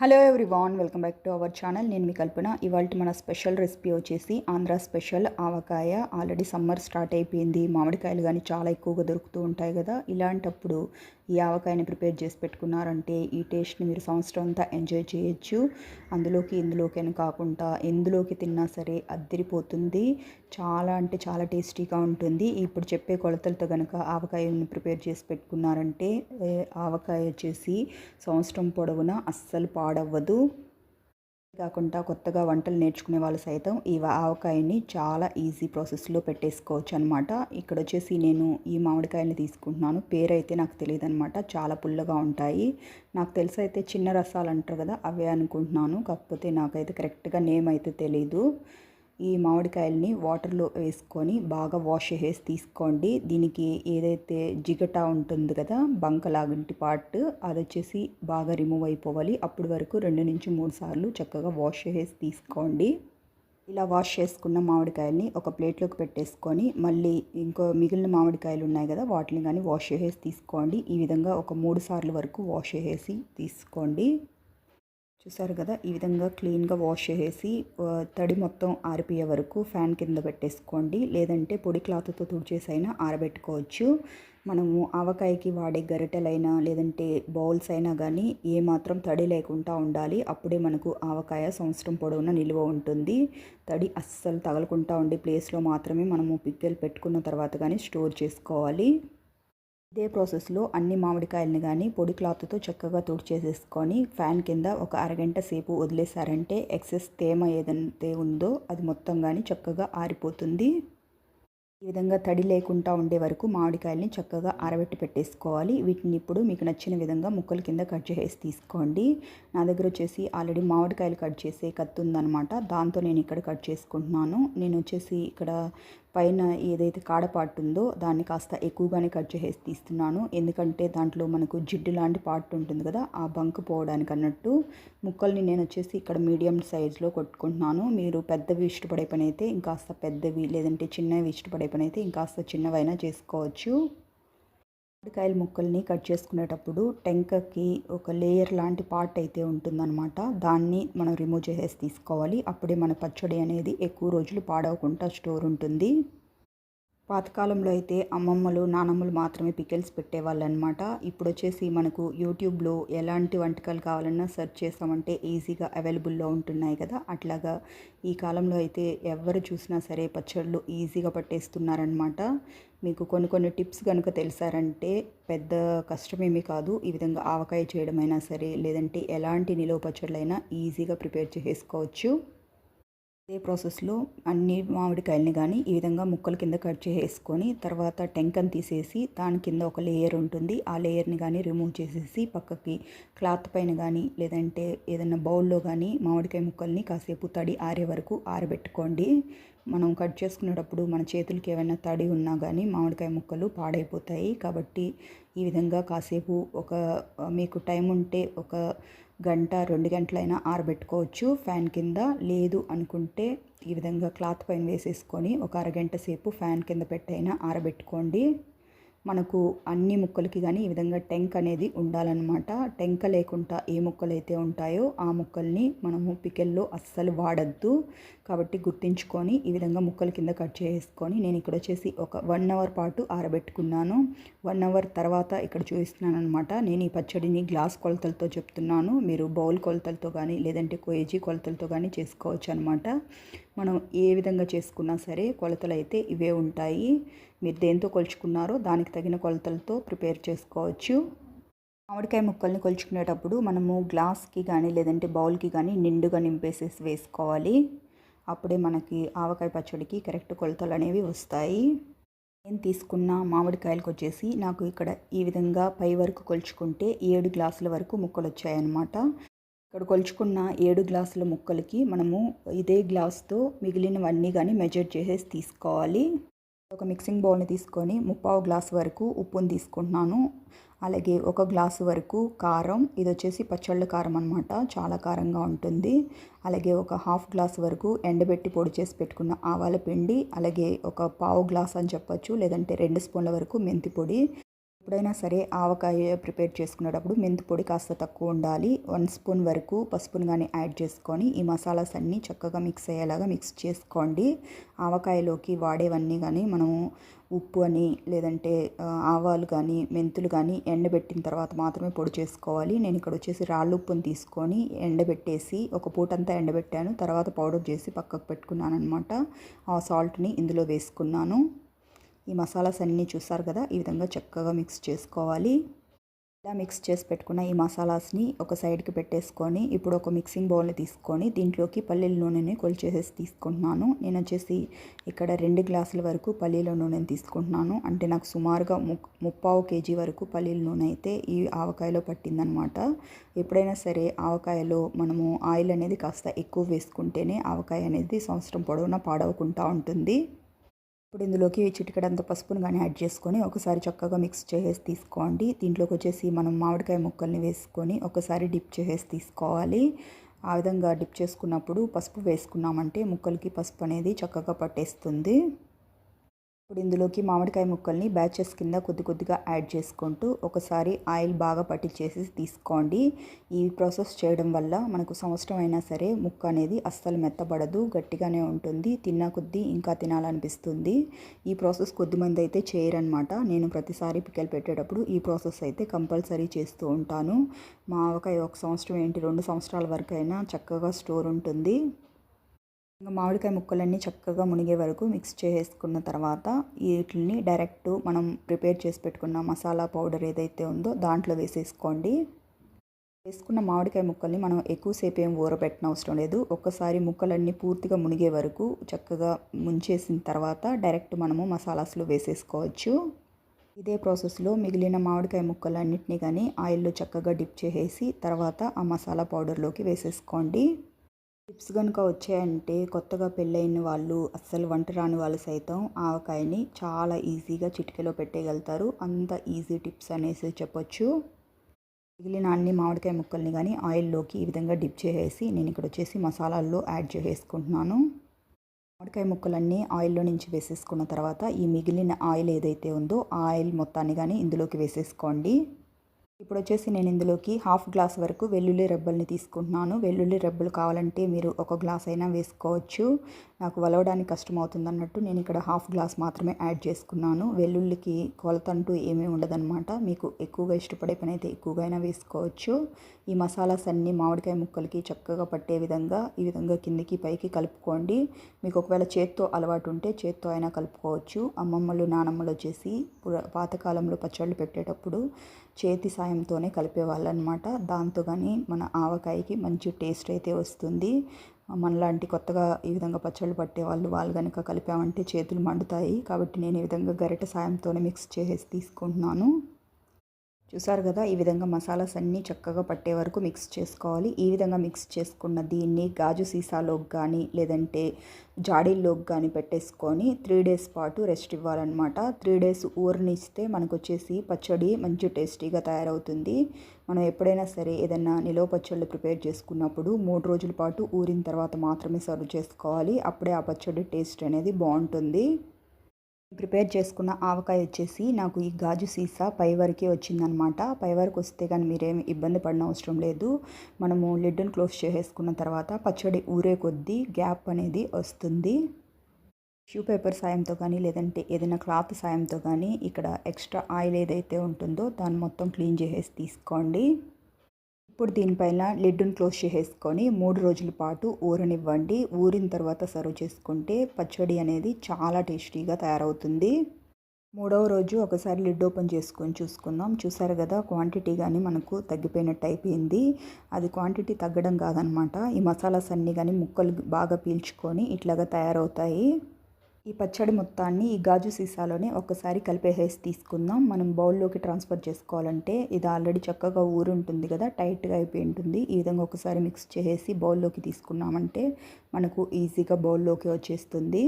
Hello everyone, welcome back to our channel. నేను మీ కల్పన. ఇవాళ మన స్పెషల్ రెసిపీ వచ్చేసి ఆంధ్ర స్పెషల్ ఆవకాయ. ఆల్రెడీ సమ్మర్ స్టార్ట్ అయిపోయింది. మామిడికాయలు కానీ చాలా ఎక్కువగా దొరుకుతూ ఉంటాయి కదా. ఇలాంటప్పుడు ఈ ఆవకాయని ప్రిపేర్ చేసి పెట్టుకున్నారంటే ఈ టేస్ట్ని మీరు సంవత్సరం అంతా ఎంజాయ్ చేయొచ్చు. ఇందులోకైనా కాకుండా ఎందులోకి తిన్నా సరే అద్దిరిపోతుంది. చాలా అంటే చాలా టేస్టీగా ఉంటుంది. ఇప్పుడు చెప్పే కొలతలతో కనుక ఆవకాయని ప్రిపేర్ చేసి పెట్టుకున్నారంటే ఆవకాయ వచ్చేసి సంవత్సరం పొడవునా అస్సలు పాడవ్వదు. కాకుండా కొత్తగా వంటలు నేర్చుకునే వాళ్ళు సైతం ఈ ఆవకాయని చాలా ఈజీ ప్రాసెస్లో పెట్టేసుకోవచ్చు అనమాట. ఇక్కడ వచ్చేసి నేను ఈ మామిడికాయని తీసుకుంటున్నాను. పేరు అయితే నాకు తెలియదు అనమాట. చాలా పుల్లగా ఉంటాయి. నాకు తెలిసి అయితే చిన్న రసాలు అంటారు కదా, అవే అనుకుంటున్నాను. కాకపోతే నాకైతే కరెక్ట్గా నేమ్ అయితే తెలీదు. ఈ మామిడికాయల్ని వాటర్లో వేసుకొని బాగా వాష్ చేసి తీసుకోండి. దీనికి ఏదైతే జిగట ఉంటుంది కదా, బంకలాంటి పార్ట్, అది వచ్చేసి బాగా రిమూవ్ అయిపోవాలి. అప్పటి వరకు 2 నుంచి 3 సార్లు చక్కగా వాష్ చేసి తీసుకోండి. ఇలా వాష్ చేసుకున్న మామిడికాయల్ని ఒక ప్లేట్లోకి పెట్టేసుకొని మళ్ళీ ఇంకో మిగిలిన మామిడికాయలు ఉన్నాయి కదా, వాటిని కానీ వాష్ చేసి తీసుకోండి. ఈ విధంగా ఒక 3 సార్లు వరకు వాష్ చేసి తీసుకోండి. చూసారు కదా, ఈ విధంగా క్లీన్గా వాష్ చేసి తడి మొత్తం ఆరిపోయే వరకు ఫ్యాన్ కింద పెట్టేసుకోండి. లేదంటే పొడి క్లాత్తో తుడిచేసైనా ఆరబెట్టుకోవచ్చు. మనము ఆవకాయకి వాడే గరిటెలైనా లేదంటే బౌల్స్ అయినా కానీ ఏమాత్రం తడి లేకుండా ఉండాలి. అప్పుడే మనకు ఆవకాయ సంవత్సరం పొడవునా నిల్వ ఉంటుంది. తడి అస్సలు తగలకుండా ఉండే ప్లేస్లో మాత్రమే మనము పిక్కలు పెట్టుకున్న తర్వాత కానీ స్టోర్ చేసుకోవాలి. ఇదే ప్రాసెస్లో అన్ని మామిడికాయలని కానీ పొడి క్లాత్తో చక్కగా తుడిచేసేసుకొని ఫ్యాన్ కింద ఒక అరగంట సేపు వదిలేసారంటే ఎక్సెస్ తేమ ఏదైతే ఉందో అది మొత్తం కానీ చక్కగా ఆరిపోతుంది. ఈ విధంగా తడి లేకుండా ఉండే వరకు మామిడికాయల్ని చక్కగా ఆరబెట్టి పెట్టేసుకోవాలి. వీటిని ఇప్పుడు మీకు నచ్చిన విధంగా ముక్కల కింద కట్ చేసి తీసుకోండి. నా దగ్గర వచ్చేసి ఆల్రెడీ మామిడికాయలు కట్ చేసే కత్తి ఉందన్నమాట. దాంతో నేను ఇక్కడ కట్ చేసుకుంటున్నాను. నేను వచ్చేసి ఇక్కడ పైన ఏదైతే కాడపార్ట్ ఉందో దాన్ని కాస్త ఎక్కువగానే కట్ చేసి తీస్తున్నాను. ఎందుకంటే దాంట్లో మనకు జిడ్డు లాంటి పార్ట్ ఉంటుంది కదా, ఆ బంక్ పోవడానికి అన్నట్టు. ముక్కల్ని నేను వచ్చేసి ఇక్కడ మీడియం సైజులో కొట్టుకుంటున్నాను. మీరు పెద్దవి ఇష్టపడే పని అయితే ఇంకాస్త పెద్దవి, లేదంటే చిన్నవి ఇష్టపడే పని అయితే ఇంకాస్త చిన్నవైనా చేసుకోవచ్చు. మామిడికాయల ముక్కల్ని కట్ చేసుకునేటప్పుడు టెంకకి ఒక లేయర్ లాంటి పార్ట్ అయితే ఉంటుందన్నమాట. దాన్ని మనం రిమూవ్ చేసేసి తీసుకోవాలి. అప్పుడే మన పచ్చడి అనేది ఎక్కువ రోజులు పాడవకుండా స్టోర్ ఉంటుంది. పాతకాలంలో అయితే అమ్మమ్మలు నానమ్మలు మాత్రమే పికిల్స్ పెట్టేవాళ్ళు అనమాట. ఇప్పుడు వచ్చేసి మనకు యూట్యూబ్లో ఎలాంటి వంటకాలు కావాలన్నా సెర్చ్ చేసామంటే ఈజీగా అవైలబుల్లో ఉంటున్నాయి కదా. అట్లాగా ఈ కాలంలో అయితే ఎవరు చూసినా సరే పచ్చళ్ళు ఈజీగా పట్టేస్తున్నారనమాట. మీకు కొన్ని టిప్స్ కనుక తెలిసారంటే పెద్ద కష్టమేమీ కాదు. ఈ విధంగా ఆవకాయ చేయడమైనా సరే, లేదంటే ఎలాంటి నిలువ పచ్చళ్ళైనా ఈజీగా ప్రిపేర్ చేసుకోవచ్చు. ఇదే ప్రాసెస్లో అన్ని మామిడికాయలని కానీ ఈ విధంగా ముక్కల కింద కట్ చేసుకొని తర్వాత టెంకని తీసేసి దాని కింద ఒక లేయర్ ఉంటుంది. ఆ లేయర్ని కానీ రిమూవ్ చేసేసి పక్కకి క్లాత్ పైన కానీ లేదంటే ఏదైనా బౌల్లో కానీ మామిడికాయ ముక్కల్ని కాసేపు తడి ఆరే వరకు ఆరబెట్టుకోండి. మనం కట్ చేసుకునేటప్పుడు మన చేతులకి ఏమైనా తడి ఉన్నా కానీ మామిడికాయ ముక్కలు పాడైపోతాయి. కాబట్టి ఈ విధంగా కాసేపు మీకు టైం ఉంటే ఒక గంట 2 గంటలైనా ఆరబెట్టుకోవచ్చు ఫ్యాన్ కింద. లేదు అనుకుంటే ఈ విధంగా క్లాత్ పైన వేసేసుకొని ఒక అరగంట సేపు ఫ్యాన్ కింద పెట్టైనా ఆరబెట్టుకోండి. మనకు అన్ని ముక్కలకి కానీ ఈ విధంగా టెంక్ అనేది ఉండాలన్నమాట. టెంక లేకుండా ఏ ముక్కలు అయితే ఉంటాయో ఆ ముక్కల్ని మనము పికెల్లో అస్సలు వాడద్దు. కాబట్టి గుర్తుంచుకొని ఈ విధంగా ముక్కల కింద కట్ చేసుకొని నేను ఇక్కడ వచ్చేసి ఒక 1 అవర్ పాటు ఆరబెట్టుకున్నాను. 1 అవర్ తర్వాత ఇక్కడ చూపిస్తున్నాను అనమాట. నేను ఈ పచ్చడిని గ్లాస్ కొలతలతో చెప్తున్నాను. మీరు బౌల్ కొలతలతో కానీ లేదంటే కేజీ కొలతలతో కానీ చేసుకోవచ్చు అనమాట. మనం ఏ విధంగా చేసుకున్నా సరే కొలతలు అయితే ఇవే ఉంటాయి. మీరు దేంతో కొలుచుకున్నారో దానికి తగిన కొలతలతో ప్రిపేర్ చేసుకోవచ్చు. మామిడికాయ ముక్కల్ని కొలుచుకునేటప్పుడు మనము గ్లాస్కి కానీ లేదంటే బౌల్కి కానీ నిండుగా నింపేసేసి వేసుకోవాలి. అప్పుడే మనకి ఆవకాయ పచ్చడికి కరెక్ట్ కొలతలు అనేవి వస్తాయి. నేను తీసుకున్న మామిడికాయలకు వచ్చేసి నాకు ఇక్కడ ఈ విధంగా పై వరకు కొలుచుకుంటే 7 గ్లాసుల వరకు ముక్కలు వచ్చాయన్నమాట. ఇక్కడ కొలుచుకున్న 7 గ్లాసుల ముక్కలకి మనము ఇదే గ్లాస్తో మిగిలినవన్నీ కానీ మెజర్ చేసేసి తీసుకోవాలి. ఒక మిక్సింగ్ బౌల్ని తీసుకొని 3/4 గ్లాసు వరకు ఉప్పుని తీసుకుంటున్నాను. అలాగే 1 గ్లాసు వరకు కారం, ఇది వచ్చేసి పచ్చళ్ళ కారం అనమాట, చాలా కారంగా ఉంటుంది. అలాగే ఒక 1/2 గ్లాసు వరకు ఎండబెట్టి పొడి చేసి పెట్టుకున్న ఆవాల పిండి, అలాగే ఒక 1/4 గ్లాస్ అని చెప్పొచ్చు, లేదంటే 2 స్పూన్ల వరకు మెంతి పొడి. ఎప్పుడైనా సరే ఆవకాయ ప్రిపేర్ చేసుకునేటప్పుడు మెంతి పొడి కాస్త తక్కువ ఉండాలి. 1 స్పూన్ వరకు పసుపును గాని యాడ్ చేసుకొని ఈ మసాలాస్ అన్నీ చక్కగా మిక్స్ అయ్యేలాగా మిక్స్ చేసుకోండి. ఆవకాయలోకి వాడేవన్నీ గాని మనము ఉప్పు అని లేదంటే ఆవాలు కానీ మెంతులు కానీ ఎండబెట్టిన తర్వాత మాత్రమే పొడి చేసుకోవాలి. నేను ఇక్కడ వచ్చేసి రాళ్ళుప్పుని తీసుకొని ఎండబెట్టేసి ఒక పూటంతా ఎండబెట్టాను. తర్వాత పౌడర్ చేసి పక్కకు పెట్టుకున్నాను అనమాట. ఆ సాల్ట్ని ఇందులో వేసుకున్నాను. ఈ మసాలాస్ అన్నీ చూసారు కదా, ఈ విధంగా చక్కగా మిక్స్ చేసుకోవాలి. ఇలా మిక్స్ చేసి పెట్టుకున్న ఈ మసాలాస్ని ఒక సైడ్కి పెట్టేసుకొని ఇప్పుడు ఒక మిక్సింగ్ బౌల్ని తీసుకొని దీంట్లోకి పల్లీల నూనెని కొలిచేసేసి తీసుకుంటున్నాను. నేను వచ్చేసి ఇక్కడ 2 గ్లాసుల వరకు పల్లీల నూనెని తీసుకుంటున్నాను. అంటే నాకు సుమారుగా 3/4 kg వరకు పల్లీల నూనె అయితే ఈ ఆవకాయలో పట్టిందనమాట. ఎప్పుడైనా సరే ఆవకాయలో మనము ఆయిల్ అనేది కాస్త ఎక్కువ వేసుకుంటేనే ఆవకాయ అనేది సంవత్సరం పొడవునా పాడవకుండా ఉంటుంది. ఇప్పుడు ఇందులోకి చిటికెడంత పసుపును కానీ యాడ్ చేసుకొని ఒకసారి చక్కగా మిక్స్ చేసేసి తీసుకోండి. దీంట్లోకి వచ్చేసి మనం మామిడికాయ ముక్కల్ని వేసుకొని ఒకసారి డిప్ చేసేసి తీసుకోవాలి. ఆ విధంగా డిప్ చేసుకున్నప్పుడు పసుపు వేసుకున్నామంటే ముక్కలకి పసుపు అనేది చక్కగా పట్టేస్తుంది. ఇప్పుడు ఇందులోకి మామిడికాయ ముక్కల్ని బ్యాచెస్ కింద కొద్ది కొద్దిగా యాడ్ చేసుకుంటూ ఒకసారి ఆయిల్ బాగా పట్టించేసి తీసుకోండి. ఈ ప్రాసెస్ చేయడం వల్ల మనకు సంవత్సరం అయినా సరే ముక్క అనేది అస్సలు మెత్తబడదు, గట్టిగానే ఉంటుంది. తిన్నా కొద్దీ ఇంకా తినాలనిపిస్తుంది. ఈ ప్రాసెస్ కొద్దిమంది అయితే చేయరనమాట. నేను ప్రతిసారి పిక్కలు పెట్టేటప్పుడు ఈ ప్రాసెస్ అయితే కంపల్సరీ చేస్తూ ఉంటాను. మా ఆవకాయ 1 సంవత్సరం ఏంటి 2 సంవత్సరాల వరకు అయినా చక్కగా స్టోర్ ఉంటుంది. ఇంకా మామిడికాయ ముక్కలన్నీ చక్కగా మునిగే వరకు మిక్స్ చేసుకున్న తర్వాత వీటిని డైరెక్ట్ మనం ప్రిపేర్ చేసి పెట్టుకున్న మసాలా పౌడర్ ఏదైతే ఉందో దాంట్లో వేసేసుకోండి. వేసుకున్న మామిడికాయ ముక్కల్ని మనం ఎక్కువసేపు ఏం ఊరబెట్టన అవసరం లేదు. ఒక్కసారి ముక్కలన్నీ పూర్తిగా మునిగే వరకు చక్కగా ముంచేసిన తర్వాత డైరెక్ట్ మనము మసాలాస్లో వేసేసుకోవచ్చు. ఇదే ప్రాసెస్లో మిగిలిన మామిడికాయ ముక్కలన్నిటినీ కానీ ఆయిల్లో చక్కగా డిప్ చేసేసి తర్వాత ఆ మసాలా పౌడర్లోకి వేసేసుకోండి. టిప్స్ కనుక వచ్చాయంటే కొత్తగా పెళ్ళైన వాళ్ళు అస్సలు వంట రాని వాళ్ళు సైతం ఆవకాయని చాలా ఈజీగా చిటికెలో పెట్టేయగలుగుతారు. అంత ఈజీ టిప్స్ అనేసి చెప్పొచ్చు. మిగిలిన అన్ని మామిడికాయ ముక్కల్ని కానీ ఆయిల్లోకి ఈ విధంగా డిప్ చేసేసి నేను ఇక్కడ వచ్చేసి మసాలాల్లో యాడ్ చేసేసుకుంటున్నాను. మామిడికాయ ముక్కలన్నీ ఆయిల్లో నుంచి వేసేసుకున్న తర్వాత ఈ మిగిలిన ఆయిల్ ఏదైతే ఉందో ఆ ఆయిల్ మొత్తాన్ని కానీ ఇందులోకి వేసేసుకోండి. ఇప్పుడు వచ్చేసి నేను ఇందులోకి 1/2 గ్లాస్ వరకు వెల్లుల్లి రెబ్బల్ని తీసుకుంటున్నాను. వెల్లుల్లి రెబ్బలు కావాలంటే మీరు 1 గ్లాస్ అయినా వేసుకోవచ్చు. నాకు వలవడానికి కష్టమవుతుంది అన్నట్టు నేను ఇక్కడ 1/2 గ్లాస్ మాత్రమే యాడ్ చేసుకున్నాను. వెల్లుల్లికి కొలత అంటూ ఏమీ ఉండదన్నమాట. మీకు ఎక్కువగా ఇష్టపడే పని అయితే ఎక్కువగా అయినా వేసుకోవచ్చు. ఈ మసాలాస్ అన్నీ మామిడికాయ ముక్కలకి చక్కగా పట్టే విధంగా ఈ విధంగా కిందికి పైకి కలుపుకోండి. మీకు ఒకవేళ చేత్తో అలవాటు ఉంటే చేత్తో అయినా కలుపుకోవచ్చు. అమ్మమ్మలు నానమ్మలు వచ్చేసి పాతకాలంలో పచ్చళ్ళు పెట్టేటప్పుడు చేతి సాయంతోనే కలిపేవాళ్ళు అనమాట. దాంతో కానీ మన ఆవకాయకి మంచి టేస్ట్ అయితే వస్తుంది. మనలాంటి కొత్తగా ఈ విధంగా పచ్చళ్ళు పట్టేవాళ్ళు వాళ్ళు కనుక కలిపామంటే చేతులు మండుతాయి. కాబట్టి నేను ఈ విధంగా గరిటె సాయంతోనే మిక్స్ చేసేసి తీసుకుంటున్నాను. చూసారు కదా, ఈ విధంగా మసాలాస్ అన్నీ చక్కగా పట్టే వరకు మిక్స్ చేసుకోవాలి. ఈ విధంగా మిక్స్ చేసుకున్న దీన్ని గాజు సీసాలోకి కానీ లేదంటే జాడీల్లోకి కానీ పెట్టేసుకొని 3 డేస్ పాటు రెస్ట్ ఇవ్వాలన్నమాట. 3 డేస్ ఊరనిస్తే మనకు వచ్చేసి పచ్చడి మంచి టేస్టీగా తయారవుతుంది. మనం ఎప్పుడైనా సరే ఏదైనా నిలవ పచ్చళ్ళు ప్రిపేర్ చేసుకున్నప్పుడు 3 రోజుల పాటు ఊరిన తర్వాత మాత్రమే సర్వ్ చేసుకోవాలి. అప్పుడే ఆ పచ్చడి టేస్ట్ అనేది బాగుంటుంది. ప్రిపేర్ చేసుకున్న ఆవకాయ వచ్చేసి నాకు ఈ గాజు సీసా పై వరకే వచ్చిందనమాట. పై వరకు వస్తే కానీ మీరేమి ఇబ్బంది పడిన అవసరం లేదు. మనము లిడ్ని క్లోజ్ చేసేసుకున్న తర్వాత పచ్చడి ఊరే కొద్దీ గ్యాప్ అనేది వస్తుంది. టిష్యూ పేపర్ సాయంతో కానీ లేదంటే ఏదైనా క్లాత్ సాయంతో కానీ ఇక్కడ ఎక్స్ట్రా ఆయిల్ ఏదైతే ఉంటుందో దాన్ని మొత్తం క్లీన్ చేసేసి తీసుకోండి. ఇప్పుడు దీనిపైన లిడ్ని క్లోజ్ చేసేసుకొని 3 రోజుల పాటు ఊరనివ్వండి. ఊరిన తర్వాత సర్వ్ చేసుకుంటే పచ్చడి అనేది చాలా టేస్టీగా తయారవుతుంది. 3వ రోజు ఒకసారి లిడ్ ఓపెన్ చేసుకొని చూసుకుందాం. చూసారు కదా, క్వాంటిటీ కానీ మనకు తగ్గిపోయినట్టు అయిపోయింది. అది క్వాంటిటీ తగ్గడం కాదనమాట. ఈ మసాలాస్ అన్నీ కానీ ముక్కలు బాగా పీల్చుకొని ఇట్లాగా తయారవుతాయి. ఈ పచ్చడి మొత్తాన్ని ఈ గాజు సీసాలోనే ఒకసారి కలిపేసేసి తీసుకుందాం. మనం బౌల్లోకి ట్రాన్స్ఫర్ చేసుకోవాలంటే ఇది ఆల్రెడీ చక్కగా ఊరి ఉంటుంది కదా, టైట్గా అయిపోయి ఉంటుంది. ఈ విధంగా ఒకసారి మిక్స్ చేసేసి బౌల్లోకి తీసుకున్నామంటే మనకు ఈజీగా బౌల్లోకి వచ్చేస్తుంది.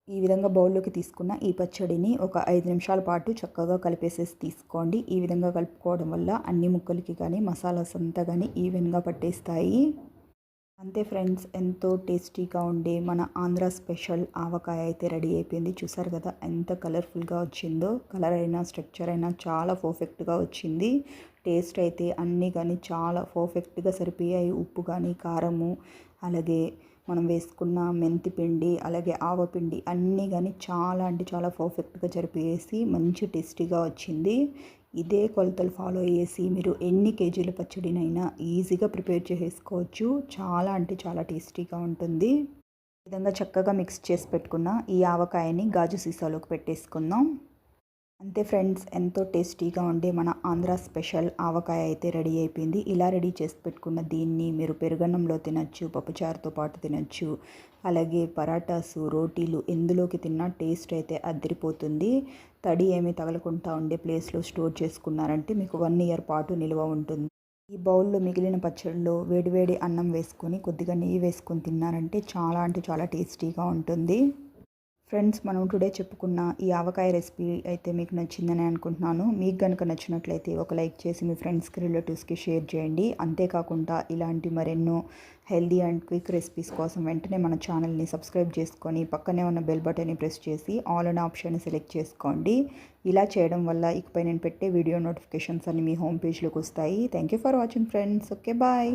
ఈ విధంగా బౌల్లోకి తీసుకున్న ఈ పచ్చడిని ఒక 5 నిమిషాల పాటు చక్కగా కలిపేసేసి తీసుకోండి. ఈ విధంగా కలుపుకోవడం వల్ల అన్ని ముక్కలకి కానీ మసాలాస్ అంతా కానీ ఈవెన్గా పట్టేస్తాయి. అంతే ఫ్రెండ్స్, ఎంతో టేస్టీగా ఉండే మన ఆంధ్ర స్పెషల్ ఆవకాయ అయితే రెడీ అయిపోయింది. చూసారు కదా ఎంత కలర్ఫుల్గా వచ్చిందో. కలర్ అయినా స్ట్రక్చర్ అయినా చాలా పర్ఫెక్ట్గా వచ్చింది. టేస్ట్ అయితే అన్నీ కానీ చాలా పర్ఫెక్ట్గా సరిపోయాయి. ఉప్పు కానీ, కారము, అలాగే మనం వేసుకున్న మెంతి పిండి, అలాగే ఆవపిండి అన్నీ కానీ చాలా అంటే చాలా పర్ఫెక్ట్గా సరిపోయేసి మంచి టేస్టీగా వచ్చింది. ఇదే కొలతలు ఫాలో చేసి మీరు ఎన్ని కేజీల పచ్చడినైనా ఈజీగా ప్రిపేర్ చేసేసుకోవచ్చు. చాలా అంటే చాలా టేస్టీగా ఉంటుంది. ఈ విధంగా చక్కగా మిక్స్ చేసి పెట్టుకున్న ఈ ఆవకాయని గాజు సీసాలోకి పెట్టేసుకుందాం. అంతే ఫ్రెండ్స్, ఎంతో టేస్టీగా ఉండే మన ఆంధ్ర స్పెషల్ ఆవకాయ అయితే రెడీ అయిపోయింది. ఇలా రెడీ చేసి పెట్టుకున్న దీన్ని మీరు పెరుగన్నంలో తినచ్చు, పప్పుచారుతో పాటు తినచ్చు, అలాగే పరాటాసు, రోటీలు ఎందులోకి తిన్నా టేస్ట్ అయితే అదిరిపోతుంది. తడి ఏమీ తగలకుండా ఉండే ప్లేస్లో స్టోర్ చేసుకున్నారంటే మీకు 1 ఇయర్ పాటు నిల్వ ఉంటుంది. ఈ బౌల్లో మిగిలిన పచ్చడిలో వేడివేడి అన్నం వేసుకొని కొద్దిగా నెయ్యి వేసుకొని తిన్నారంటే చాలా అంటే చాలా టేస్టీగా ఉంటుంది. ఫ్రెండ్స్, మనం టుడే చెప్పుకున్న ఈ ఆవకాయ రెసిపీ అయితే మీకు నచ్చిందని అనుకుంటున్నాను. మీకు కనుక నచ్చినట్లయితే ఒక లైక్ చేసి మీ ఫ్రెండ్స్కి, రిలేటివ్స్కి షేర్ చేయండి. అంతేకాకుండా ఇలాంటి మరెన్నో హెల్దీ అండ్ క్విక్ రెసిపీస్ కోసం వెంటనే మన ఛానల్ని సబ్స్క్రైబ్ చేసుకొని పక్కనే ఉన్న బెల్ బటన్ని ప్రెస్ చేసి ఆల్ అనే ఆప్షన్ని సెలెక్ట్ చేసుకోండి. ఇలా చేయడం వల్ల ఇకపై నేను పెట్టే వీడియో నోటిఫికేషన్స్ అన్ని మీ హోమ్ పేజ్లోకి వస్తాయి. Thank you for watching friends. Okay, bye.